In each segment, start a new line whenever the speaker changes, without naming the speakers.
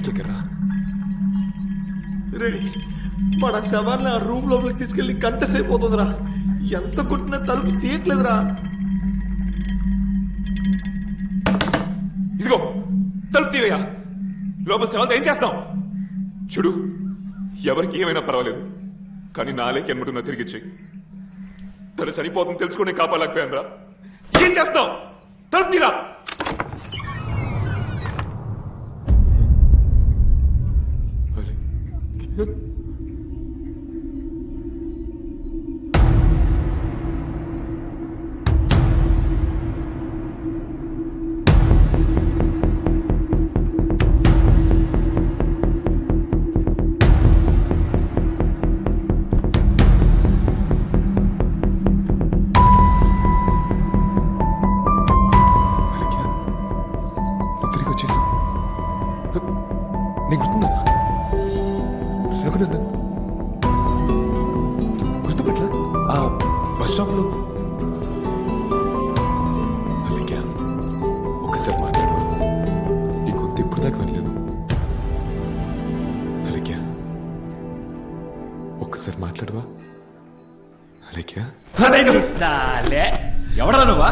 పైకెక్కరా
రే మన శవాన్ని ఆ రూమ్ లోపలికి తీసుకెళ్లి గంట సేపు అవుతుందిరా. ఎంత కొట్టినా తలుపు తీయట్లేదురా.
ఇదిగో తలుపు తీవయ్యా. లోపల శవాలతో ఏం చేస్తాం? చూడు, ఎవరికి ఏమైనా పర్వాలేదు, కానీ నాలేకి ఎన్నుకున్నా తిరిగిచ్చి. తను చనిపోతుంది తెలుసుకుని కాపాడలేకపోయాను రా. ఏం చేస్తాం? తలుపు తీరా. గుర్తుపట్ల ఆ బస్ స్టాప్ లో ఒకసారి మాట్లాడు. నీ గొంతు ఇప్పుడు దాకా వినలేదు. అలక్యా, ఒక్కసారి మాట్లాడవా? అలక్యా,
ఎవడరా నువ్వా?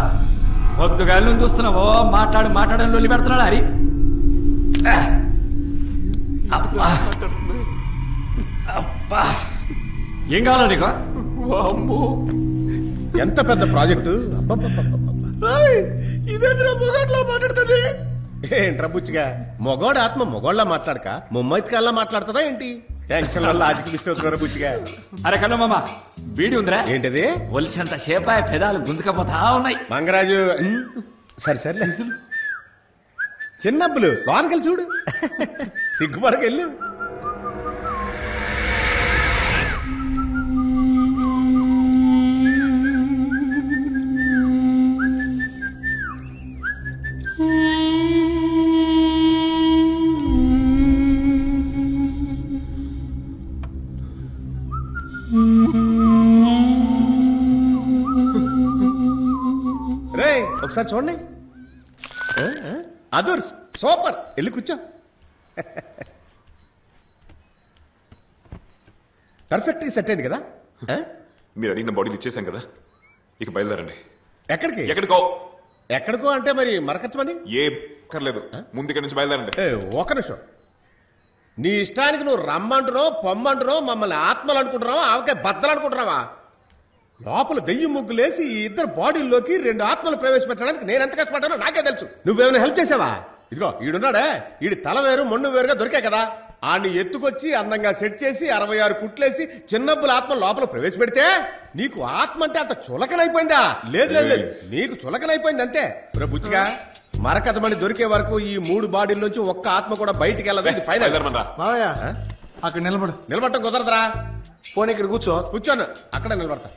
పొద్దుగా నువ్వు చూస్తున్నావో మాట్లాడని లొల్లి పెడుతున్నాడు. హరి అబ్బా, ఏం కావాలా నీకు?
ఎంత పెద్ద ప్రాజెక్టు!
ఇదేంద్రా మొగాట్లా మాట్లాడుతుంది?
ఏంట్రా బుచ్చిగా, మొగోడు ఆత్మ మొగోళ్ళ మాట్లాడక ముమ్మైతికల్లా మాట్లాడుతుందా ఏంటి? టెన్షన్ వల్ల ఆటికి మిస్ అవుతున్నారు బుచ్చిగా.
అరే కన్నా మామ, వీడి ఉందిరా.
ఏంటిది?
ఒలిసంత సేపాయ పెదాలు గుంజుకపోతా ఉన్నాయి.
మంగరాజు సరే సరే, చిన్నప్పులు లోనకెళ్ళి చూడు, సిగ్గుపడకెళ్ళు. రే ఒకసారి చూడండి, అదర్స్ సూపర్. వెళ్ళి కూర్చో. పర్ఫెక్ట్ సెట్ అయింది కదా?
మీరు అడిగిన బాడీలు ఇచ్చేసాం కదా, ఇక బయలుదేరండి.
ఎక్కడికి?
ఎక్కడికో.
ఎక్కడికో అంటే మరి మరకత్వని
ఏ కర్లేదు, ముందు ఇక్కడ నుంచి బయలుదేరండి.
ఒక నిమిషం, నీ ఇష్టానికి నువ్వు రమ్మంటున్నావు పొమ్మంటున్నావు, మమ్మల్ని ఆత్మలు అనుకుంటున్నావా ఆవకే బద్దలు అనుకుంటున్నావా? లోపల దెయ్యం ముగ్గులేసి ఈ ఇద్దరు బాడీల్లోకి 2 ఆత్మలు ప్రవేశపెట్టడానికి నేను ఎంత కష్టపడ్డానో నాకే తెలుసు. నువ్వేమైనా హెల్ప్ చేసావా? ఇదిగో ఈడున్నాడే, ఈడి తల వేరు మొండు వేరుగా దొరికాయి కదా, ఆడిని ఎత్తుకొచ్చి అందంగా సెట్ చేసి 66 కుట్లేసి చిన్నబ్బుల ఆత్మ లోపల ప్రవేశపెడితే నీకు ఆత్మ అంటే అంత చులకనైపోయిందా? లేదు లేదు లేదు, నీకు చులకనైపోయింది అంతే. బుచ్చిగా, మరకతమని దొరికే వరకు ఈ 3 బాడీల్లోంచి ఒక్క ఆత్మ కూడా బయటికి వెళ్ళదు. ఫైనల్.
అక్కడ
నిలబడటం కుదరదురా.
పోనీ ఇక్కడ
కూర్చోను, అక్కడ నిలబడతా.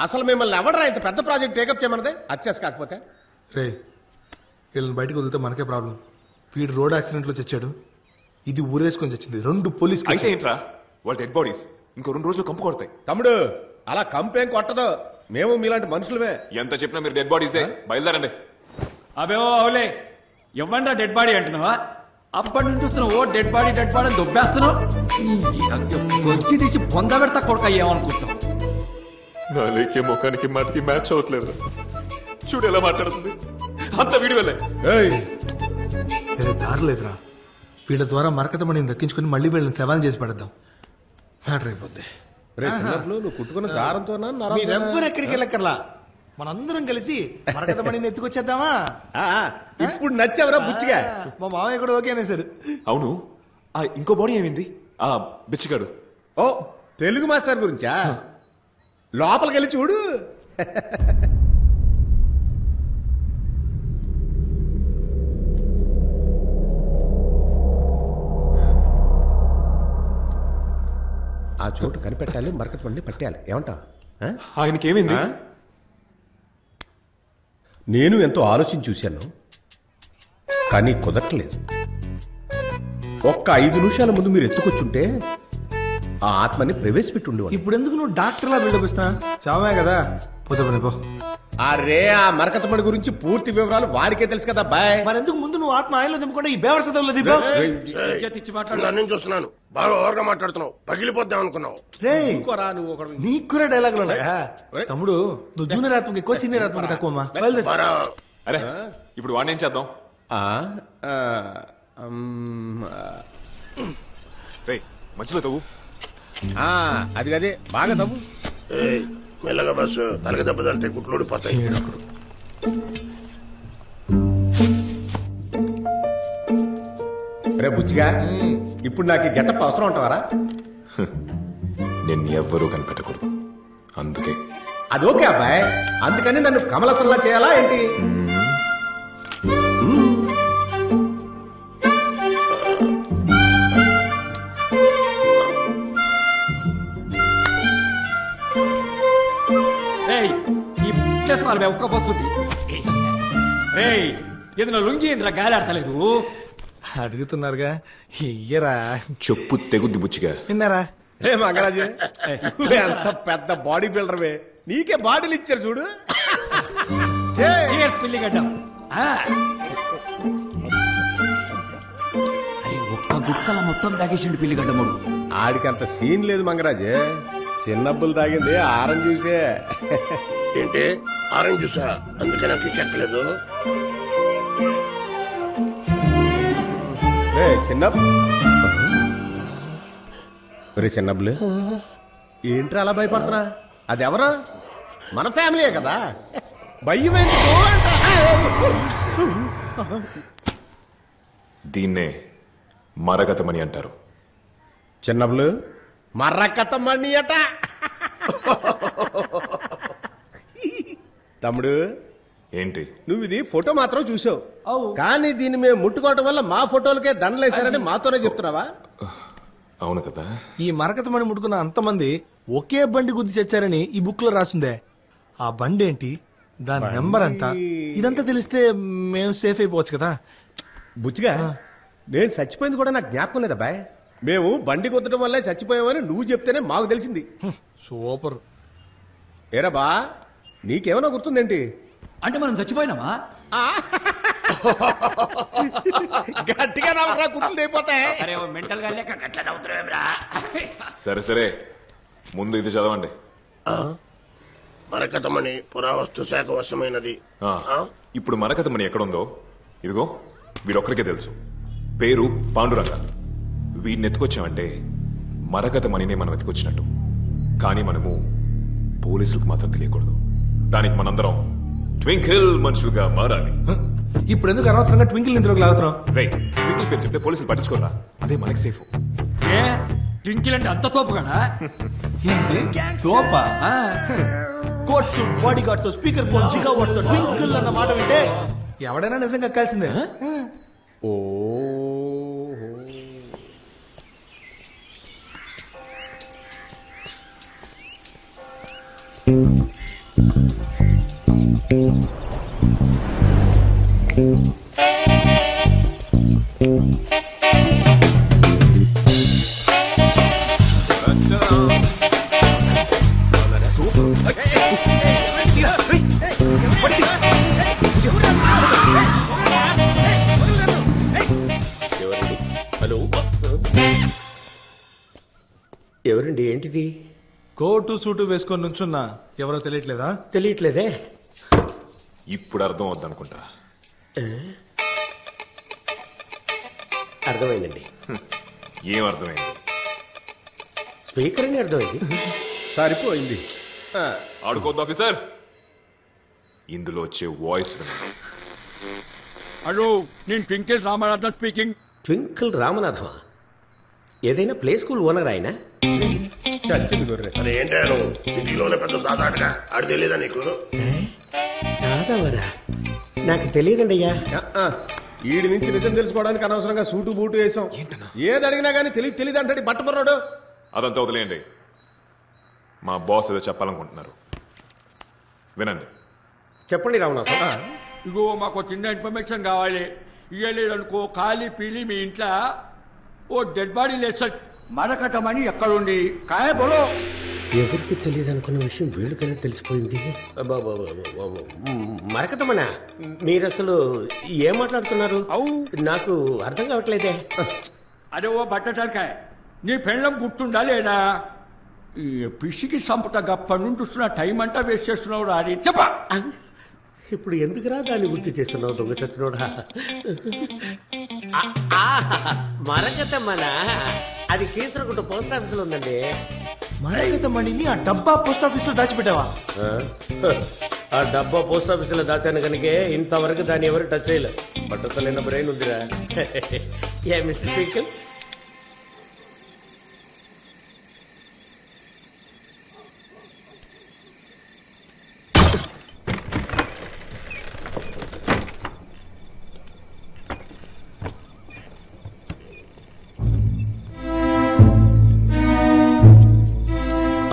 అసలు మిమ్మల్ని ఎవడరా ఇంత పెద్ద ప్రాజెక్ట్ టేకప్ చేయమన్నదే? అచ్చేసి కాకపోతే
రే, వీళ్ళని బయటకు వదిలితే మనకే ప్రాబ్లం. వీడు రోడ్ యాక్సిడెంట్ లో చచ్చాడు, ఇది ఊరేసుకొని చచ్చింది. 2 పోలీస్
అయితే ఏంట్రా, వాళ్ళ డెడ్ బాడీస్ ఇంకో 2 రోజులు కంపు కొడతాయి.
తమ్ముడు, అలా కంపేం కొట్టదు, మేము మీలాంటి మనుషులమే.
ఎంత చెప్పినా మీరు డెడ్ బాడీసే. బయలుదేరండి.
అబే ఓ అవులే, ఇవ్వండి డెడ్ బాడీ అంటున్నావా? అప్పటి నుంచి చూస్తున్నావు, ఓ డెడ్ బాడీ దొబ్బేస్తున్నావు. వచ్చి తీసి పొంద పెడతా కొడుక ఏమనుకుంటున్నావు?
నా లేకే ముఖానికి మాటికి మ్యాచ్ అవ్వట్లేదు. చూడు ఎలా మాట్లాడుతుంది, అంత వీడి వెళ్ళే.
వేరే దారి లేదురా, వీళ్ళ ద్వారా మరకతమణిని దక్కించుకుని మళ్ళీ వీళ్ళని సవాల్ చేసి పడద్దాం. మ్యాటర్ అయిపోద్ది.
నువ్వు కుట్టుకున్న దారంతో
మీరెవ్వరు ఎక్కడికి వెళ్ళక్కర్లా, మనందరం కలిసి మరకతమణిని ఎత్తుకొచ్చేద్దామా?
ఇప్పుడు నచ్చావరా బుచ్చిగా?
మా మామయ్య కూడా ఓకే అనేసారు.
అవును, ఆ ఇంకో బాడీ ఏమైంది? ఆ బిచ్చిగాడు.
ఓ తెలుగు మాస్టర్ గురించా? లోపలికి వెళ్ళి చూడు. ఆ చోటు కనిపెట్టాలి, మరకతమణిని పట్టేయాలి. ఏమంటా?
ఆయనకి ఏమైంది?
నేను ఎంతో ఆలోచించి చూశాను, కానీ కుదరట్లేదు. ఒక్క 5 నిమిషాల ముందు మీరు ఎత్తుకొచ్చుంటే ఆ ఆత్మని ప్రవేశపెట్టి ఉండేవాడు.
ఇప్పుడు ఎందుకు నువ్వు డాక్టర్లా బిల్డప్ ఇస్తా? శవమే కదా, పోతే పో.
అరే ఆ మరకతమణి గురించి పూర్తి వివరాలు వాడికే తెలుసు కదా బాయ్.
మరెందుకు ముందు నువ్వు ఆత్మ ఆయనలో దింపకుండా ఈ బేవర్ సదంలో దింపావు?
నేను చూస్తున్నాను బాగా ఓవర్గా మాట్లాడుతున్నావు, పగిలిపోద్దాం అనుకున్నావు.
ఇంకోరా నువ్వు ఒకడు.
నీకు కూడా డైలాగులు ఉన్నాయా? తమ్ముడు నువ్వు జూనియర్ ఆత్మకి ఎక్కువ, సీనియర్ ఆత్మకి తక్కువ.
అరే ఇప్పుడు వాడిని ఏం చేద్దాం? రే మధ్యలో తవ్వు.
అది అదే బాగా తవ్వు.
మెల్లగా బస్సు తలకి దెబ్బ తలితే గుట్లు ఊడిపోతాయి.
రే బుచ్చిగా, ఇప్పుడు నాకు ఈ గెటప్ అవసరం ఉంటావారా?
నేను ఎవ్వరూ కనిపెట్టకూడదు, అందుకే.
అది ఓకే అబ్బాయి, అందుకని నన్ను కమలసల్లా చేయాలా ఏంటి?
ఒక్క వస్తుంది. ఏదైనా లుంగి ఏంట్రా గాలి ఆడతలేదు?
అడుగుతున్నారుగా, ఇయ్యరా.
చెప్పు తెగుద్ది బుచ్చిగా.
విన్నారా?
ఏ మగరాజు, ఎంత పెద్ద బాడీ బిల్డర్వే, నీకే బాడీలు ఇచ్చారు చూడు.
పిల్లిగడ్డం ఒక్క గుక్కల మొత్తం తాగేసిండు పిల్లిగడ్డముడు.
ఆడికి అంత సీన్ లేదు మంగరాజే, చిన్నబ్బులు తాగింది ఆరం చూసే.
ఏంటి ఆరెంజ్ జ్యూసా? అందుకే నాకు చెక్కలేదు.
చిన్నబ్బులు ఏంట్రా అలా భయపడుతున్నా? అది ఎవరా? మన ఫ్యామిలీయే కదా, భయమేందుకు?
దీన్నే మరగతమణి అంటారు.
చిన్నబ్బులు మర్రకతమణి అట. తమ్ముడు
ఏంటి,
నువ్వు ఇది ఫోటో మాత్రం చూసావు, కానీ దీన్ని మేము ముట్టుకోవటం వల్ల మా ఫోటోలకే దండలేశారని మాతోనే చెప్తున్నావా?
అవును కదా.
ఈ మరకతమణి ముట్టుకున్న అంతమంది ఒకే బండి గుద్ది చచ్చారని ఈ బుక్ లో రాసిందే. ఆ బండి ఏంటి, దాని నెంబర్ అంతా, ఇదంతా తెలిస్తే మేము సేఫ్ అయిపోవచ్చు కదా.
బుచ్చిగా, నేను చచ్చిపోయింది కూడా నాకు జ్ఞాపకం లేదా బాయ్? మేము బండి కొట్టడం వల్లే చచ్చిపోయామని నువ్వు చెప్తేనే మాకు తెలిసింది.
సూపర్.
ఏరా బా, నీకేమైనా గుర్తుందేంటి?
అంటే మనం చచ్చిపోయినామా?
గట్టిగా నవ్వరా, గుర్తులు అయిపోతాయి.
సరే సరే, ముందు ఇది చదవండి.
మరకతమణి పురావస్తు శాఖ వశమైనది.
ఇప్పుడు మరకతమణి ఎక్కడుందో ఇదిగో వీడొక్కడికే తెలుసు. పేరు పాండురంగ. వీడిని ఎత్తుకొచ్చామంటే మరకతమణినే మనం ఎత్తుకొచ్చినట్టు. కానీ మనము పోలీసులకు మాత్రం తెలియకూడదు. దానికి మనందరం ట్వింకిల్ మనుషులుగా మారాలి.
ఇప్పుడు ఎందుకు అనవసరంగా ట్వింకిల్ ఇందులోకి లాగుతున్నాం?
ట్వింకిల్ పేరు చెప్తే పోలీసులు పట్టించుకోరా, అదే మనకి సేఫ్.
ట్వింకిల్ అంటే అంత తోపు కదా?
తోపా? Coat suit, body guards, speaker phone, giga watts, Twinkle అన్న మాట వింటే ఎవడైనా నిజంగా కలిసిందే.
ఓ
హలో, ఎవరండి? ఏంటిది?
కోటు సూటు వేసుకొని నుంచున్నా ఎవరో తెలియట్లేదా?
తెలియట్లేదే.
ఇప్పుడు అర్థం అవుద్దనుకుంటా.
అర్థమైందండి.
ఏం అర్థమైంది?
స్పీకర్ అని అర్థమైంది.
సరిపోయింది.
ఆడుకోద్దు ఆఫీసర్. ఇందులో వచ్చే వాయిస్ వినండి.
హలో, నేను ట్వింకిల్ రామనాథన్ స్పీకింగ్.
ట్వింకిల్ రామనాథమా? ఏదైనా ప్లే స్కూల్ ఓనర్ ఆయన?
చచ్చింది గొర్రె.
అరే ఏంటో సిటీలోనే పెద్ద దాదాటగా ఆడు తెలియదా నీకు? దాదావరా? నాకు తెలియదండి అయ్యా.
ఈడి నుంచి నిజం తెలుసుకోవడానికి అనవసరంగా సూటు బూటు వేసాం. ఏది అడిగినా గానీ తెలియదు అంటే బట్టపర్రాడు.
అదంతా వదిలేయండి. మా బాస్ ఏదో చెప్పాలనుకుంటున్నారు, వినండి.
చెప్పండి రామనాథం.
ఇగో మాకు చిన్న ఇన్ఫర్మేషన్ కావాలి. ఇయ్యలేదనుకో ఖాళీ పీలి మీ ఇంట్లో ఓ డెడ్ బాడీ లేదు. మరకటమని ఎక్కడుంది? కాయ బోలో.
ఎవరికి తెలియదు అనుకున్న విషయం వీళ్ళకైనా తెలిసిపోయింది. మరకతమనా, మీరు అసలు ఏం మాట్లాడుతున్నారు? నాకు అర్థం కావట్లేదే.
అరే ఓ బట్టటానికాయ, నీ పెళ్ళం గుర్తుండా లేదా? ఈ పిసికి సంపుట గప్పటి నుండి వస్తున్న టైం అంతా వేస్ట్ చేస్తున్నావు రాని చెప్పా.
ఇప్పుడు ఎందుకురా దాన్ని గుర్తు చేస్తున్నావు దొంగ చచ్చినోడా? మరకతమనా, అది కీసరగుట్ట పోస్ట్ ఆఫీస్ లో ఉందండి.
మరకతమణిని ఆ డబ్బా పోస్ట్ ఆఫీస్ లో దాచిపెట్టావా?
ఆ డబ్బా పోస్ట్ ఆఫీస్ లో దాచాను కనుకే ఇంతవరకు దాన్ని ఎవరు టచ్ చేయలేదు. బట్టతలైన బ్రెయిన్ ఉందిరా. ఏ మిస్టర్ ట్వింకిల్,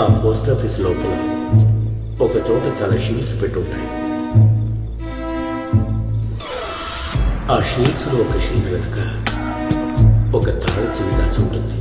ఆ పోస్ట్ ఆఫీస్ లోపల ఒక చోట చాలా షీల్డ్స్ పెట్టుంటాయి. ఆ షీల్డ్స్ లో ఒక షీల్డ్ వెనుక ఒక తాళ చెవి దాచి ఉంటుంది.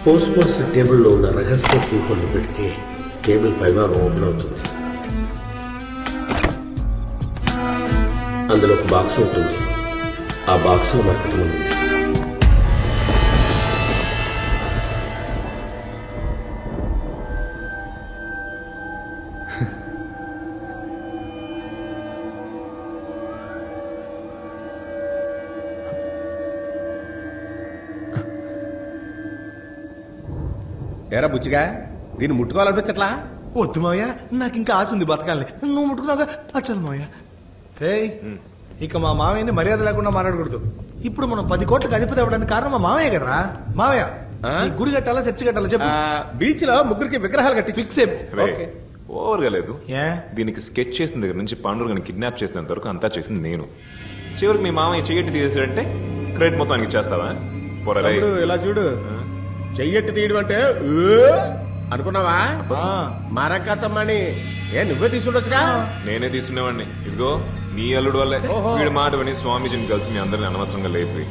పోస్ట్ మాస్టర్ టేబుల్లో ఉన్న రహస్య కీహోల్ని పెడితే టేబుల్ పైభాగం ఓపెన్ అవుతుంది. అందులో ఒక బాక్స్ ఉంటుంది. ఆ బాక్స్ లో మరకతం ఉంది.
ఏరా బుచ్చిగా, దీన్ని ముట్టుకోవాలనిపించట్లా?
వద్దు మావయ్య, నాకు ఇంకా ఆశ ఉంది బతకాలని. నువ్వు ముట్టుకున్నావుగా, అచ్చలు మావయ్య. ఇక మా మావయ్యని మర్యాద లేకుండా మాట్లాడకూడదు. ఇప్పుడు మనం 10 కోట్లకు అధిపతి అవ్వడానికి కారణం మా మావయ్య కదరా. మావయ్య, గుడి కట్టాలా చర్చి కట్టాలా చెప్పు.
బీచ్ లో ముగ్గురికి విగ్రహాలు కట్టి
ఫిక్స్ అయిపో.
ఓవర్గా లేదు. దీనికి స్కెచ్ చేసిన దగ్గర నుంచి పాండురంగని కిడ్నాప్ చేసినంత వరకు అంతా చేసింది నేను. చివరికి మీ మామయ్య చెయ్యట్టి తీసేసాడంటే క్రెడిట్ మొత్తం ఆయనకి చేస్తావా?
ఇలా చూడు, చెయ్యట్టు తీయడం అంటే అనుకున్నావా? మరకతమని నువ్వే తీసుకుంటొచ్చుగా.
నేనే తీసుకునేవాడిని. ఇదిగో నీ అల్లుడు వల్లే వీడి మాట విని స్వామీజీని కలిసి మీ అందరిని అనవసరంగా లేపి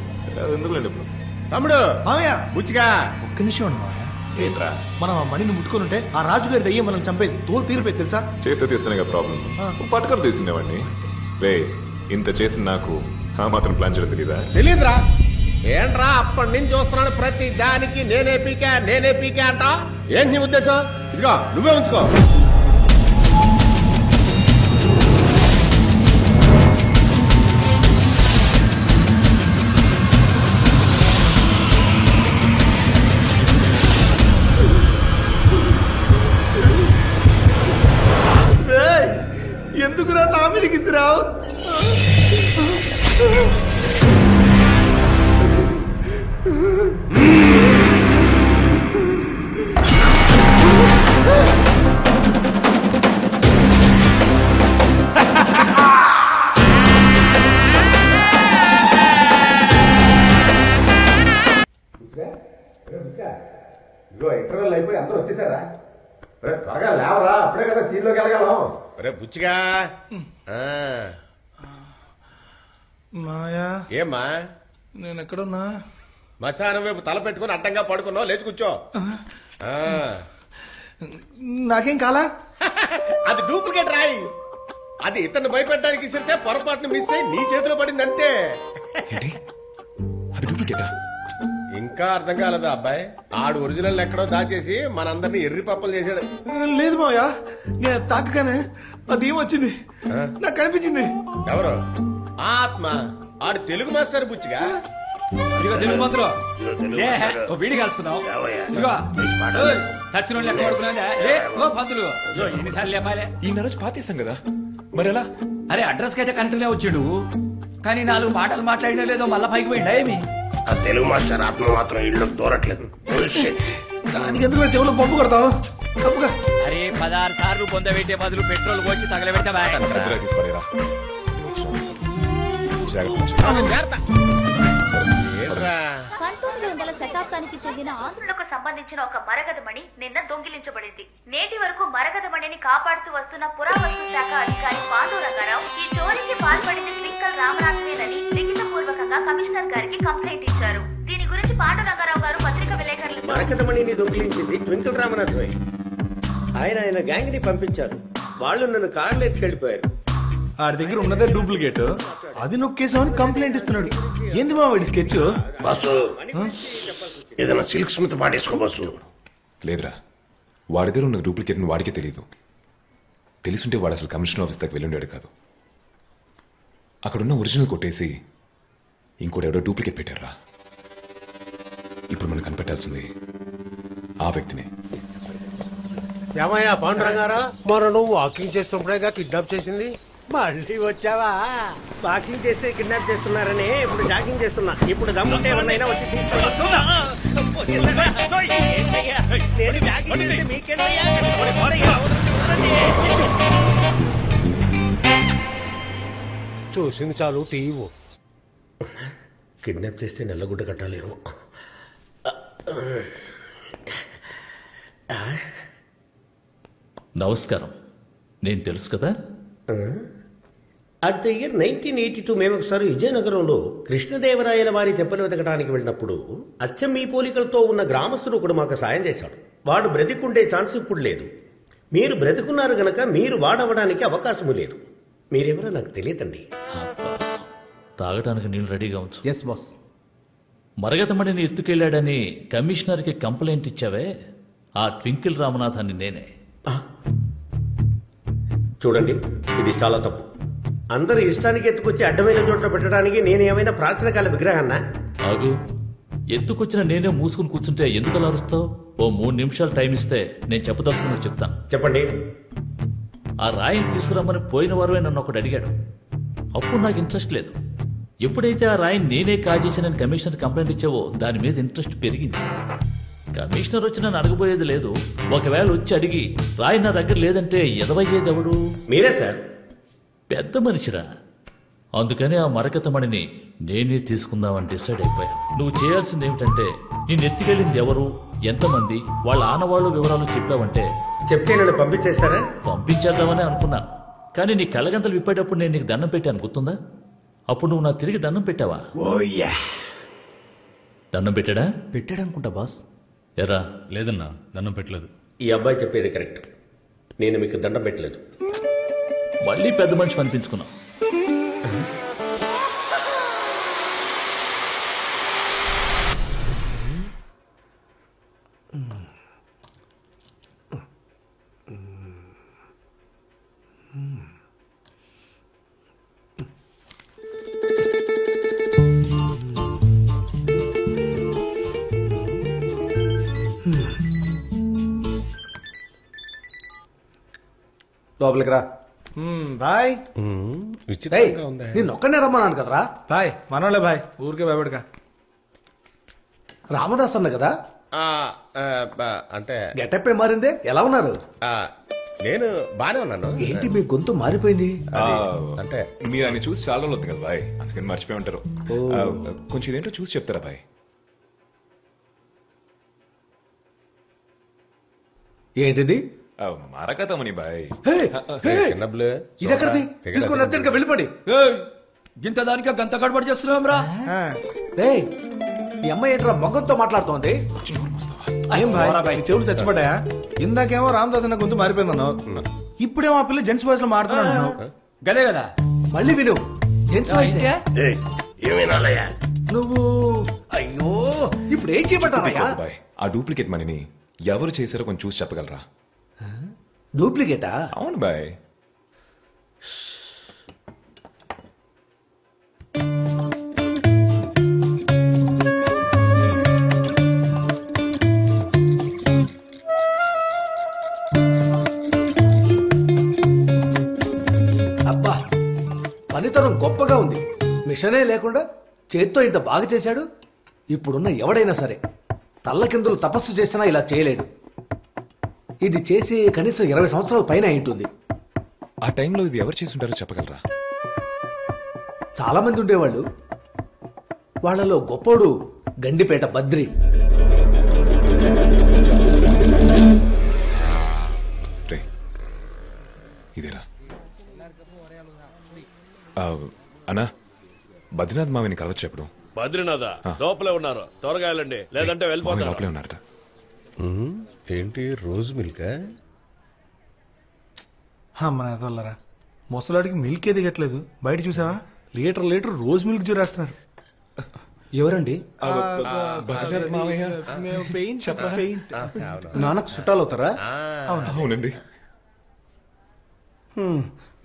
ఎందుకులేండి. ఇప్పుడు
తమ్ముడు బుచ్చిగా
ఒక్క నిమిషం అండి మావయ్య. మనం ఆ మణిని ముట్టుకుని ఉంటే ఆ రాజుగారి దయ్యం మనం చంపేది తోలు తీరిపోయి తెలుసా?
చేతితో తీస్తేనే కదా ప్రాబ్లం. పట్టుకొని తీసుకునేవాడిని. రే, ఇంత చేసి నాకు ఆ మాత్రం ప్లాన్ చేయడం తెలీదా?
తెలీదురా. ఏంట్రా అప్పటి నుంచి చూస్తున్నాను, ప్రతి దానికి నేనే పీకా అంట. ఏంటి నీ ఉద్దేశం? ఇదిగో నువ్వే ఉంచుకో.
ఎందుకురా నా మీదకి ఇసిరావు?
ఇంటర్వెల్ అయిపోయి అందరూ వచ్చేసారా? త్వరగా లేవరా, అప్పుడే కదా సీన్ లోకి వెళ్ళగలం. రే బుచ్చిగా.
మాయా,
ఏమ్మా
నేను ఎక్కడున్నా?
మశానం వైపు తల పెట్టుకుని అడ్డంగా పడుకున్నావు. లేచి కూర్చో.
నాకేం కాలా?
అది డూప్లికేట్ రాయి. అది ఇతన్ని భయపెట్టడానికి ఇసిరితే పొరపాటును మిస్ అయి నీ చేతిలో పడింది అంతే. ఇంకా అర్థం కాలేదా అబ్బాయి? ఆడు ఒరిజినల్ ఎక్కడో దాచేసి మనందరినీ ఎర్రి పప్పలు చేశాడు.
లేదు మావయ్య, నేను తాకగానే అది ఏమొచ్చింది నాకు కనిపించింది.
ఎవరు? ఆత్మ. ఆడు తెలుగు మాస్టర్ బుచ్చిగా.
తెలుగు మాత్రం వీడి కలుసుకుందాం. సచిన లెక్క పడుకున్నా పంతులు ఎన్నిసార్లు లేపాలే?
ఈ నరోజు పాతేసాం కదా, మరి ఎలా?
అరే అడ్రస్ కి అయితే కరెక్ట్గా వచ్చాడు, కానీ 4 మాటలు మాట్లాడినా లేదో మళ్ళా పైకి పోయిండా ఏమి?
ఆ తెలుగు మాస్టర్ ఆత్మ మాత్రం ఇళ్ళకి దూరట్లేదు.
దానికి ఎందుకు చెవులో పంపు కొడతావు? తప్పుగా.
అరే 16 సార్లు పొందబెట్టే బదులు పెట్రోల్ పోసి తగలబెట్టా
పెద్దగా తీసి పడేరా.
జాగ్రత్త. ఏంట్రా?
1900 శతాబ్దానికి చెందిన ఆంధ్రులకు సంబంధించిన ఒక మరగదమణి నిన్న దొంగిలించబడింది. నేటి వరకు మరగదమణిని కాపాడుతూ వస్తున్న పురావస్తు శాఖ అధికారి పాండురంగారావు ఈ చోరీకి పాల్పడింది ట్వింకల్ రామనాథ్వేనని లిఖితపూర్వకంగా కమిషనర్ గారికి కంప్లైంట్ ఇచ్చారు. దీని గురించి పాండురంగారావు గారు పత్రిక విలేకరులతో
మరకతమణిని దొంగిలించింది ట్వింకిల్ రామనాథ్వే. ఆయన గ్యాంగ్ ని పంపించారు. వాళ్ళు నన్ను కార్లో ఎత్తుకెళ్ళిపోయారు.
ఆడి దగ్గర ఉన్నదే డూప్లికేట్, అది నొక్కేసామని కంప్లైంట్ ఇస్తున్నాడు. ఏంది మా వాడి స్కెచ్?
బాసు ఏదైనా సిల్క్ స్మిత్ పాటేసుకో బాసు.
లేదురా, వాడి దగ్గర ఉన్న డూప్లికేట్ వాడికే తెలియదు. తెలుసుంటే వాడు అసలు కమిషనర్ ఆఫీస్ దగ్గర వెళ్ళుండాడు కాదు. అక్కడున్న ఒరిజినల్ కొట్టేసి ఇంకోటి ఎవడో డూప్లికేట్ పెట్టారా. ఇప్పుడు మనం కనిపెట్టాల్సింది ఆ వ్యక్తినే.
ఏమయ్యా పాండురంగారా, మరి నువ్వు వాకింగ్ చేస్తున్నప్పుడేగా కిడ్నాప్ చేసింది?
మళ్ళీ వచ్చావా? వాకింగ్ చేస్తే కిడ్నాప్ చేస్తున్నారని ఇప్పుడు జాగింగ్ చేస్తున్నా. ఇప్పుడు దమ్ముంటే ఎవరినైనా వచ్చి తీసుకెళ్ళొద్దు. నేను జాగింగ్ చేస్తే మీకేంటయ్యా?
చూసింది చాలు టీవీ.
కిడ్నాప్ చేస్తే నల్లగుడ్డ కట్టాలేమో.
నమస్కారం, నేను తెలుసు కదా.
అట్ ద ఇయర్ 1982 మేము ఒకసారి విజయనగరంలో కృష్ణదేవరాయల వారి చెప్పలు వెతకడానికి వెళ్ళినప్పుడు అచ్చం మీ పోలికలతో ఉన్న గ్రామస్తుడు ఒకడు మాకు సాయం చేశాడు. వాడు బ్రతికుండే ఛాన్స్ ఇప్పుడు లేదు. మీరు బ్రతికున్నారు గనక మీరు వాడవడానికి అవకాశము లేదు. మీరెవరో నాకు తెలియదండి.
తాగడానికి నీళ్ళు రెడీగా ఉంచు.
Yes boss.
మరగతమణిని ఎత్తుకెళ్లాడని కమిషనర్కి కంప్లైంట్ ఇచ్చావే, ఆ ట్వింకిల్ రామనాథ్ అని నేనే.
చూడండి, ఇది చాలా తప్పు. అందరు ఇష్టానికి ఎత్తుకొచ్చి అడ్డమైన చోట్ల పెట్టడానికి నేనేమైనా ప్రాచీన కాల విగ్రహాన్నా?
ఆగు, ఎత్తుకొచ్చిన నేనే మూసుకుని కూర్చుంటే ఎందుకు అలా అరుస్తావు? ఓ 3 నిమిషాలు టైం ఇస్తే నేను చెప్పదలుచుకున్నది చెప్తాను.
చెప్పండి.
ఆ రాయిని తీసుకురమ్మని పోయిన వారమే నన్ను ఒకటి అడిగాడు. అప్పుడు నాకు ఇంట్రెస్ట్ లేదు. ఎప్పుడైతే ఆ రాయిని నేనే కాజేసానని కమిషనర్ కంప్లైంట్ ఇచ్చావో దాని మీద ఇంట్రెస్ట్ పెరిగింది. కమిషనర్ వచ్చి నన్ను అడగబోయేది లేదు. ఒకవేళ వచ్చి అడిగి రాయి నా దగ్గర లేదంటే ఎదవయ్యేది ఎవడు?
మీరే సార్.
పెద్ద మనిషిరా. అందుకని ఆ మరకతమణిని నేనే తీసుకుందామని డిసైడ్ అయిపోయాను. నువ్వు చేయాల్సింది ఏమిటంటే, నేను ఎత్తుకెళ్ళింది ఎవరు, ఎంతమంది, వాళ్ళ ఆనవాళ్ళు వివరాలు చెప్పావంటే
చెప్తే నన్ను పంపించేస్తారా?
పంపించేద్దామని అనుకున్నాను. కానీ నీ కళ్ళగంతలు విప్పేటప్పుడు నేను నీకు దండం పెట్టాను, గుర్తుందా? అప్పుడు నువ్వు నా తిరిగి దండం పెట్టావా? దండం పెట్టాడా?
పెట్టాడనుకుంటా బాస్.
ఎరా?
లేదన్నా, దండం పెట్టలేదు.
ఈ అబ్బాయి చెప్పేది కరెక్ట్. నేను మీకు దండం పెట్టలేదు.
మళ్ళీ పెద్ద మనిషి అనిపించుకున్నావు.
లోపలికి రా. బాయ్.
విచిత్రంగా
ఒక్కనే రమ్మన్నాను కదరా. బాయ్ మనోళ్ళే బాయ్, ఊరికే భయపడక. రామదాస్ అన్న కదా,
అంటే
గెటప్ మారిందే. ఎలా ఉన్నారు?
నేను బానే ఉన్నాను.
ఏంటి మీ గొంతు మారిపోయింది?
అంటే
మీరు ఆయన చూసి చాలా రోజులు అవుతుంది కదా బాయ్, అందుకని మర్చిపోయి ఉంటారు. కొంచెం ఇదేంటో చూసి చెప్తారా బాయ్?
ఏంటిది?
మరకతమని బాయ్.
చిన్నబ్బులు
ఇది ఎక్కడిది? తీసుకొని అర్జెంట్గా వెళ్ళిపోండి.
ఇంత దానికే గంత గడబడి చేస్తున్నాం రా.
ఈ అమ్మాయి ఏంట్రా మొగ్గంతో మాట్లాడుతోంది? ఏం భాయ్, చెవులు చచ్చిపడ్డాయా? ఇందాకేమో రామదాస్ అన్న గొంతు మారిపోయిందన్నావు, ఇప్పుడేమో ఆ పిల్ల జెంట్స్ వాయిస్ లో మాట్లాడుతున్నావు.
గదే కదా.
మళ్ళీ విను, జెంట్స్ వాయిస్.
ఏమేనాలయ్యా
నువ్వు? అయ్యో, ఇప్పుడు ఏం చేయమంటారయ్యా?
బాయ్, ఆ డూప్లికేట్ మనీని ఎవరు చేశారో కొంచెం చూసి చెప్పగలరా?
డూప్లికేటా?
అవును బాయ్.
అబ్బా, పనితనం గొప్పగా ఉంది. మిషనే లేకుండా చేత్తో ఇంత బాగా చేశాడు. ఇప్పుడున్న ఎవడైనా సరే తల్లకిందులు తపస్సు చేసినా ఇలా చేయలేడు. ఇది చేసి కనీసం 20 సంవత్సరాల పైన అయి ఉంటుంది.
ఆ టైంలో ఇది ఎవరు చేసి ఉంటారో చెప్పగలరా?
చాలా మంది ఉండేవాళ్ళు. వాళ్ళలో గొప్పోడు గండిపేట బద్రి.
ఇదేరా అన్నా, బద్రీనాథ్ మావిని కలవచ్చు ఎప్పుడు?
బద్రీనాథ్ లోపలే ఉన్నారు, త్వరగా వెళ్ళండి లేదంటే వెళ్ళిపోతారు.
లోపలే ఉన్నారట.
ఏంటి రోజు మిల్క్?
అమ్మరా ముసలాడికి మిల్క్ ఎదిగట్లేదు. బయట చూసావా, లీటర్ రోజు మిల్క్ చూరేస్తున్నారు.
ఎవరండి? నాన్నకు చుట్టాలు అవుతారా?
అవునండి.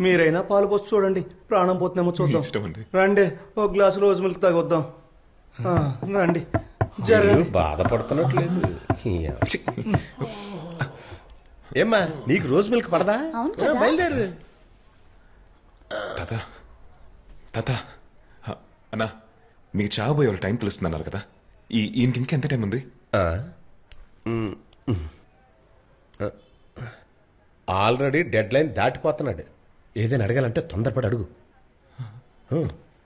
మీరైనా పాలు పోసి చూడండి, ప్రాణం పోతుందేమో చూద్దాం. రండి, ఒక గ్లాసు రోజు మిల్క్ తాగొద్దాం. రండి, జరగండి.
బాధపడుతున్నట్లేదు. ఏమ్మా, నీకు రోజు మిల్క్ పడదా? బయలుదేరు.
తాత అన్నా, మీకు చావబోయే వాళ్ళు టైం తెలుస్తున్నారు కదా, ఈయనకి ఇంకెంత టైం ఉంది?
ఆల్రెడీ డెడ్ లైన్ దాటిపోతున్నాడు. ఏదైనా అడగాలంటే తొందరపడి అడుగు.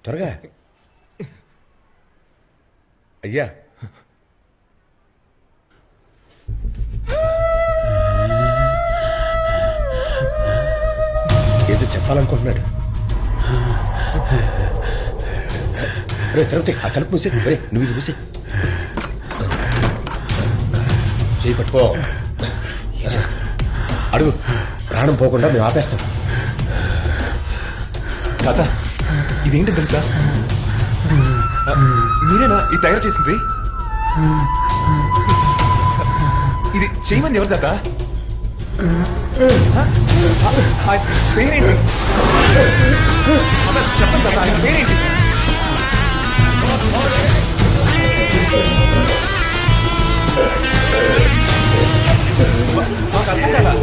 త్వరగా. అయ్యా, ఏదో చెప్పాలనుకుంటున్నాడు. రే తిరుపతి, ఆ తలుపు మూసే. రే నువ్వు ఇది మూసే. చేయి పట్టుకో. అడుగు, ప్రాణం పోకుండా మేము ఆపేస్తాం.
తాత, ఇదేంటి తెలుసా? మీరేనా ఇది తయారు చేసింది? ఇది చేయమని ఎవరు తాత? పేరేంటి చెప్పండి తాత, ఆయన పేరేంటి? మాకు అర్థం కదా,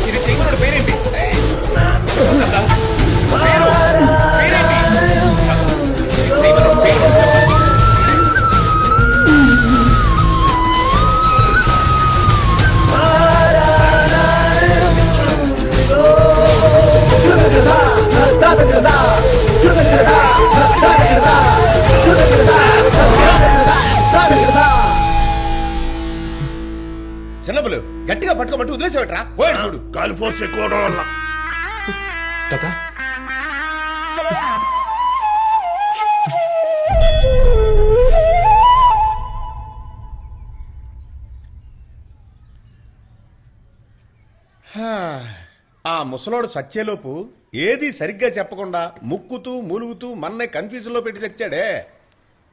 ఇది చేయమన్నాడు పేరేంటి?
చిన్నప్పుడు గట్టిగా పట్టుకోమంటూ వదిలేసేవట్రా. పోయాడు చూడు,
గాలి ఫోర్స్ ఎక్కువ వల్ల.
తాత,
ఆ ముసలోడు సచ్చేలోపు ఏది సరిగ్గా చెప్పకుండా ముక్కుతూ మూలుగుతూ మన్నే కన్ఫ్యూజన్ లో పెట్టి చచ్చాడే.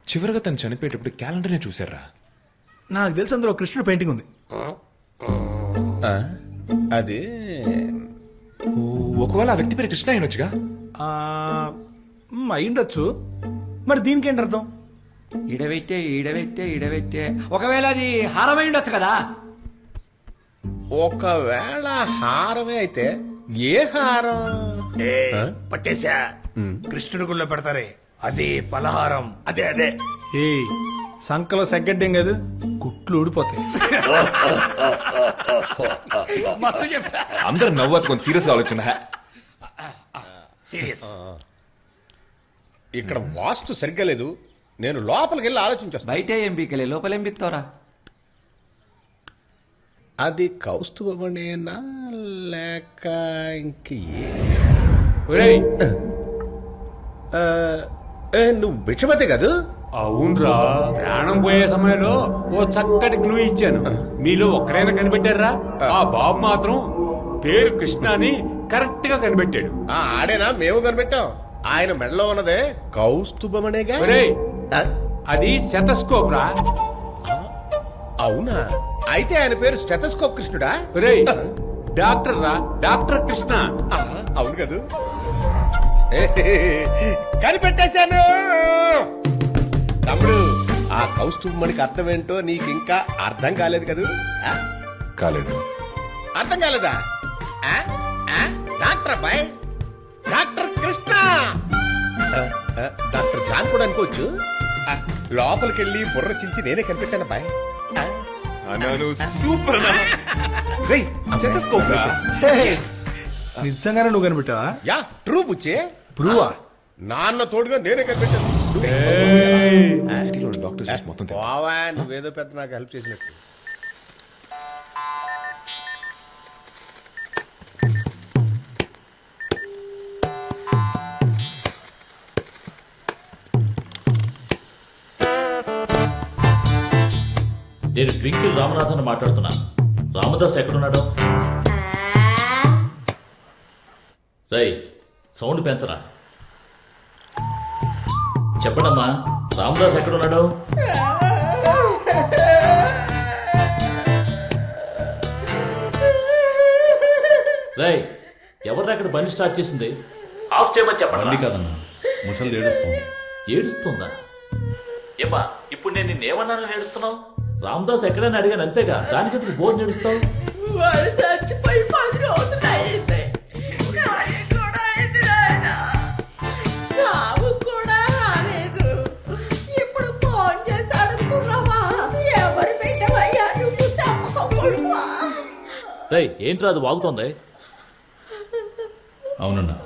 చివరిగా తను చనిపోయేటప్పుడు క్యాలెండర్నే చూసారా?
నాకు తెలిసి అందులో కృష్ణుడు పెయింటింగ్ ఉంది.
అది
ఒకవేళ ఆ వ్యక్తి పేరు కృష్ణ అయినొచ్చుగా.
అయ్యుండొచ్చు. మరి దీనికి ఏంటి అర్థం?
ఈడబెట్టే ఒకవేళ అది హారమై ఉండొచ్చు కదా.
ఒకవేళ హారమే అయితే ఏ హారం?
పట్టేశా. కృష్ణుడి గుళ్ళో పెడతారే అదే పలహారం. అదే ఏ సంకలో సెగ్గడ్డం కాదు, కుట్లు ఊడిపోతాయి.
అందరూ నవ్వు కొంచెం సీరియస్ ఆలోచన.
ఇక్కడ వాస్తు సరిగ్గా లేదు. నేను లోపలికి వెళ్ళి ఆలోచించేస్తాను.
బయట ఏం పీకలే, లోపల ఏం పీకుతావరా?
అది కౌస్తుభమనేనా లేక ఇంక నువ్వు భిక్షపతి కాదు?
అవునరా, ప్రాణం పోయే సమయంలో ఓ చక్కటి క్లూ ఇచ్చాను. మీలో ఒక్కడైనా కనిపెట్టారా? ఆ బాబు మాత్రం పేరు కృష్ణ అని కరెక్ట్ గా కనిపెట్టాడు.
ఆడేనా? మేము కనిపెట్టాం. ఆయన మెడలో ఉన్నదే కౌస్తుభమనేగా.
అది స్టెతస్కోప్ రా.
అవునా? అయితే ఆయన పేరు స్టెతస్కోప్ కృష్ణుడా?
డాక్టర్ రా, డాక్టర్ కృష్ణ.
అవును కదా, కనిపెట్టేశాను. తమ్ముడు, ఆ కౌస్తుభమణికి అర్థం ఏంటో నీకు ఇంకా అర్థం కాలేదు కదూ?
కాలేదు.
అర్థం కాలేదా? డాక్టర్ అబ్బాయి, డాక్టర్ కృష్ణ. డాక్టర్ జాన్ కూడా అనుకోవచ్చు. లోపలికి వెళ్ళి బుర్ర చించి నేనే కనిపెట్టాను అబ్బాయి.
సూపర్.
నిజంగానే నువ్వు కనిపెట్టావా?
Yeah true బుచ్చే.
ప్రూవా?
నాన్న తోడుగా నేనే కనిపెట్టాను. నువ్వేదో పెద్ద నాకు హెల్ప్ చేసినట్టు.
నేను ట్వింకిల్ రామనాథన్ మాట్లాడుతున్నా. రామదాస్ ఎక్కడున్నాడు? రై సౌండ్ పెంచరా. చెప్పండమ్మా, రామదాస్ ఎక్కడున్నాడు? రై ఎవరు అక్కడ బండి స్టార్ట్ చేసింది? ఆఫ్ చేయమని చెప్పండి.
కాదన్నా, ముసలి ఏడుస్తుంది.
ఏడుస్తుందా? ఏమా ఇప్పుడు నేను నిన్నేమన్నాను ఏడుస్తున్నావు? రామదాస్ ఎక్కడైనా అడిగాను అంతేగా, దానికి ఎందుకు బోర్డు నేడుస్తావు?
వాడు చచ్చిపోయి 10 రోజులు అయింది. సాగు కూడా రాలేదు. ఇప్పుడు ఫోన్ చేసి అడుగుతున్నావా? ఎవరు పెట్టవయ్యా నువ్వు? చెప్పకూడవా?
రై ఏంట్రా అది వాగుతోంది?
అవునన్నా,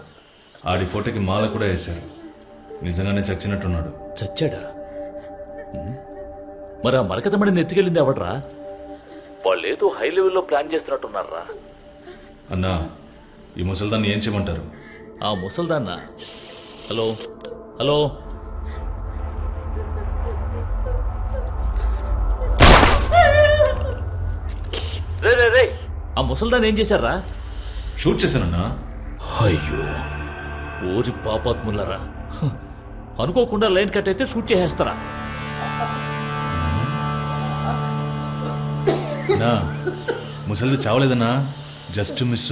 ఆడి ఫోటోకి మాల కూడా వేశారు. నిజంగానే చచ్చినట్టున్నాడు.
చచ్చాడా? మరి ఆ మరకతమడిని ఎత్తుకెళ్ళింది ఎవడరా? వాళ్ళేదో హై లెవెల్లో ప్లాన్ చేస్తున్నట్టున్నారా?
అన్నా, ఈ ముసల్దాన్ని ఏం చేయమంటారు?
ఆ ముసల్దాన్న? హలో హలో, రే రే రే, ఆ ముసల్దాన్ని ఏం చేశారా?
షూట్ చేశానన్నా.
అయ్యో ఓరి పాపాత్ములరా, అనుకోకుండా లైన్ కట్ అయితే షూట్ చేసేస్తారా?
ముసలిది చావలేదన్నా, జస్ట్ మిస్.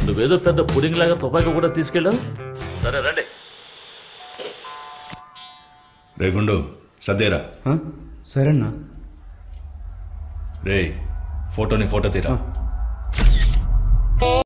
నువ్వేదో పెద్ద పుడింగ్ లాగా తుపాకీ కూడా తీసుకెళ్ళావు. సరే రండి.
రే గుండు సర్దేరా.
సరేనా?
రే ఫోటోని ఫోటో తీరా.